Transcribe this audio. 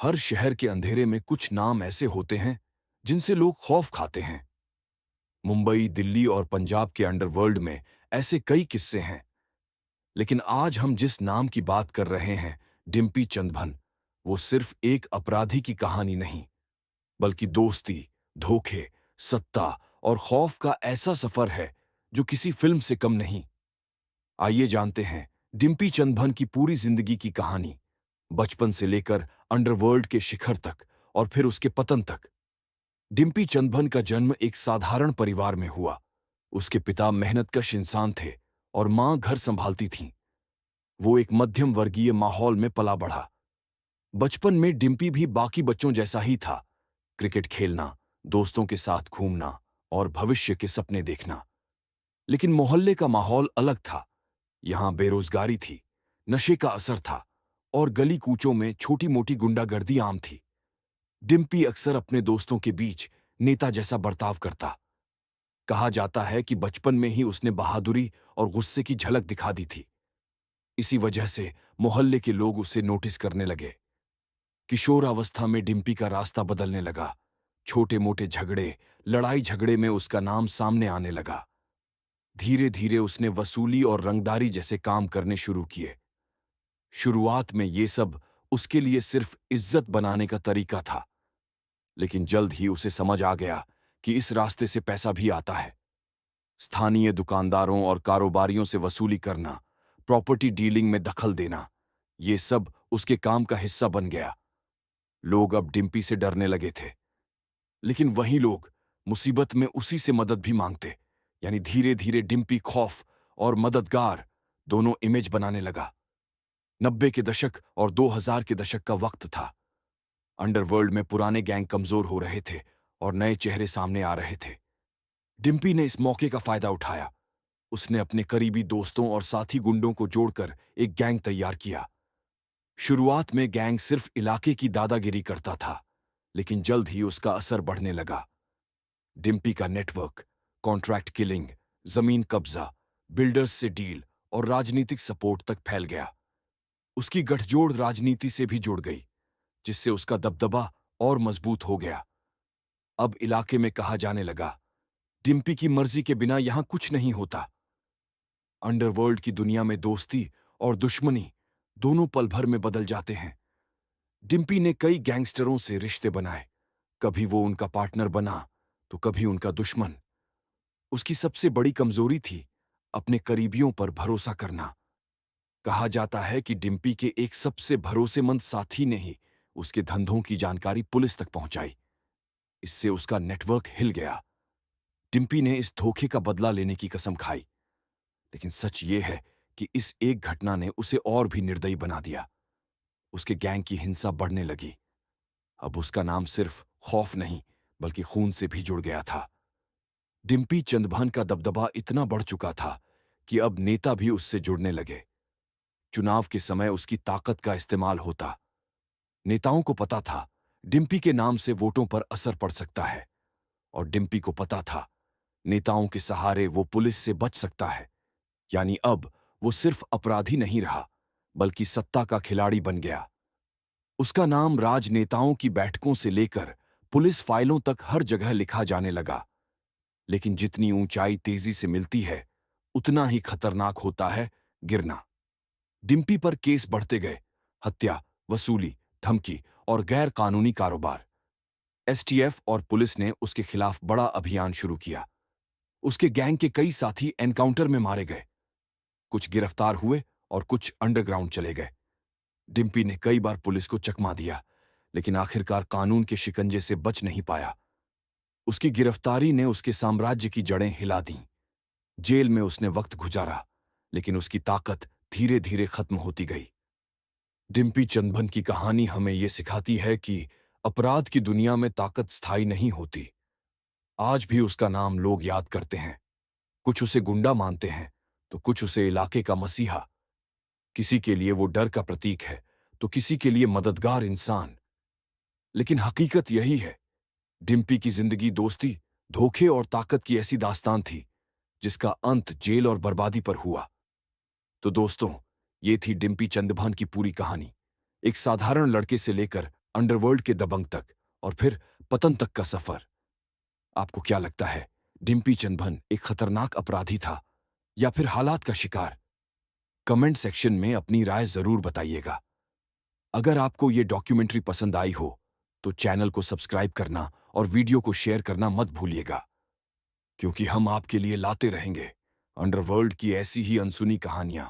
हर शहर के अंधेरे में कुछ नाम ऐसे होते हैं जिनसे लोग खौफ खाते हैं। मुंबई, दिल्ली और पंजाब के अंडरवर्ल्ड में ऐसे कई किस्से हैं। लेकिन आज हम जिस नाम की बात कर रहे हैं, डिम्पी चंदभन, वो सिर्फ एक अपराधी की कहानी नहीं, बल्कि दोस्ती, धोखे, सत्ता और खौफ का ऐसा सफर है जो किसी फिल्म से कम नहीं। आइए जानते हैं डिम्पी चंदभन की पूरी जिंदगी की कहानी, बचपन से लेकर अंडरवर्ल्ड के शिखर तक और फिर उसके पतन तक। डिम्पी चंदभन का जन्म एक साधारण परिवार में हुआ। उसके पिता मेहनतकश इंसान थे और मां घर संभालती थीं। वो एक मध्यम वर्गीय माहौल में पला बढ़ा। बचपन में डिम्पी भी बाकी बच्चों जैसा ही था। क्रिकेट खेलना, दोस्तों के साथ घूमना और भविष्य के सपने देखना। लेकिन मोहल्ले का माहौल अलग था। यहां बेरोजगारी थी, नशे का असर था और गली कूचों में छोटी मोटी गुंडागर्दी आम थी। डिम्पी अक्सर अपने दोस्तों के बीच नेता जैसा बर्ताव करता। कहा जाता है कि बचपन में ही उसने बहादुरी और गुस्से की झलक दिखा दी थी। इसी वजह से मोहल्ले के लोग उसे नोटिस करने लगे। किशोरावस्था में डिम्पी का रास्ता बदलने लगा। छोटे मोटे झगड़े, लड़ाई झगड़े में उसका नाम सामने आने लगा। धीरे धीरे उसने वसूली और रंगदारी जैसे काम करने शुरू किए। शुरुआत में ये सब उसके लिए सिर्फ इज्जत बनाने का तरीका था, लेकिन जल्द ही उसे समझ आ गया कि इस रास्ते से पैसा भी आता है। स्थानीय दुकानदारों और कारोबारियों से वसूली करना, प्रॉपर्टी डीलिंग में दखल देना, ये सब उसके काम का हिस्सा बन गया। लोग अब डिम्पी से डरने लगे थे, लेकिन वही लोग मुसीबत में उसी से मदद भी मांगते। यानी धीरे धीरे डिम्पी खौफ और मददगार दोनों इमेज बनाने लगा। 90 के दशक और 2000 के दशक का वक्त था। अंडरवर्ल्ड में पुराने गैंग कमजोर हो रहे थे और नए चेहरे सामने आ रहे थे। डिम्पी ने इस मौके का फायदा उठाया। उसने अपने करीबी दोस्तों और साथी गुंडों को जोड़कर एक गैंग तैयार किया। शुरुआत में गैंग सिर्फ इलाके की दादागिरी करता था, लेकिन जल्द ही उसका असर बढ़ने लगा। डिम्पी का नेटवर्क कॉन्ट्रैक्ट किलिंग, जमीन कब्जा, बिल्डर्स से डील और राजनीतिक सपोर्ट तक फैल गया। उसकी गठजोड़ राजनीति से भी जुड़ गई, जिससे उसका दबदबा और मजबूत हो गया। अब इलाके में कहा जाने लगा, डिम्पी की मर्जी के बिना यहां कुछ नहीं होता। अंडरवर्ल्ड की दुनिया में दोस्ती और दुश्मनी दोनों पल भर में बदल जाते हैं। डिम्पी ने कई गैंगस्टरों से रिश्ते बनाए। कभी वो उनका पार्टनर बना, तो कभी उनका दुश्मन। उसकी सबसे बड़ी कमजोरी थी अपने करीबियों पर भरोसा करना। कहा जाता है कि डिम्पी के एक सबसे भरोसेमंद साथी ने ही उसके धंधों की जानकारी पुलिस तक पहुंचाई। इससे उसका नेटवर्क हिल गया। डिम्पी ने इस धोखे का बदला लेने की कसम खाई, लेकिन सच ये है कि इस एक घटना ने उसे और भी निर्दयी बना दिया। उसके गैंग की हिंसा बढ़ने लगी। अब उसका नाम सिर्फ खौफ नहीं, बल्कि खून से भी जुड़ गया था। डिम्पी चंदभन का दबदबा इतना बढ़ चुका था कि अब नेता भी उससे जुड़ने लगे। चुनाव के समय उसकी ताकत का इस्तेमाल होता। नेताओं को पता था डिम्पी के नाम से वोटों पर असर पड़ सकता है, और डिम्पी को पता था नेताओं के सहारे वो पुलिस से बच सकता है। यानी अब वो सिर्फ अपराधी नहीं रहा, बल्कि सत्ता का खिलाड़ी बन गया। उसका नाम राजनेताओं की बैठकों से लेकर पुलिस फाइलों तक हर जगह लिखा जाने लगा। लेकिन जितनी ऊंचाई तेजी से मिलती है, उतना ही खतरनाक होता है गिरना। डिम्पी पर केस बढ़ते गए। हत्या, वसूली, धमकी और गैर कानूनी कारोबार। एसटीएफ और पुलिस ने उसके खिलाफ बड़ा अभियान शुरू किया। उसके गैंग के कई साथी एनकाउंटर में मारे गए। कुछ गिरफ्तार हुए और कुछ अंडरग्राउंड चले गए। डिम्पी ने कई बार पुलिस को चकमा दिया, लेकिन आखिरकार कानून के शिकंजे से बच नहीं पाया। उसकी गिरफ्तारी ने उसके साम्राज्य की जड़ें हिला दीं। जेल में उसने वक्त गुजारा, लेकिन उसकी ताकत धीरे धीरे खत्म होती गई। डिम्पी चंदभन की कहानी हमें यह सिखाती है कि अपराध की दुनिया में ताकत स्थायी नहीं होती। आज भी उसका नाम लोग याद करते हैं। कुछ उसे गुंडा मानते हैं, तो कुछ उसे इलाके का मसीहा। किसी के लिए वो डर का प्रतीक है, तो किसी के लिए मददगार इंसान। लेकिन हकीकत यही है, डिम्पी की जिंदगी दोस्ती, धोखे और ताकत की ऐसी दास्तान थी जिसका अंत जेल और बर्बादी पर हुआ। तो दोस्तों, ये थी डिम्पी चंदभन की पूरी कहानी। एक साधारण लड़के से लेकर अंडरवर्ल्ड के दबंग तक और फिर पतन तक का सफर। आपको क्या लगता है, डिम्पी चिदंबरम एक खतरनाक अपराधी था या फिर हालात का शिकार? कमेंट सेक्शन में अपनी राय जरूर बताइएगा। अगर आपको ये डॉक्यूमेंट्री पसंद आई हो तो चैनल को सब्सक्राइब करना और वीडियो को शेयर करना मत भूलिएगा, क्योंकि हम आपके लिए लाते रहेंगे अंडरवर्ल्ड की ऐसी ही अनसुनी कहानियां।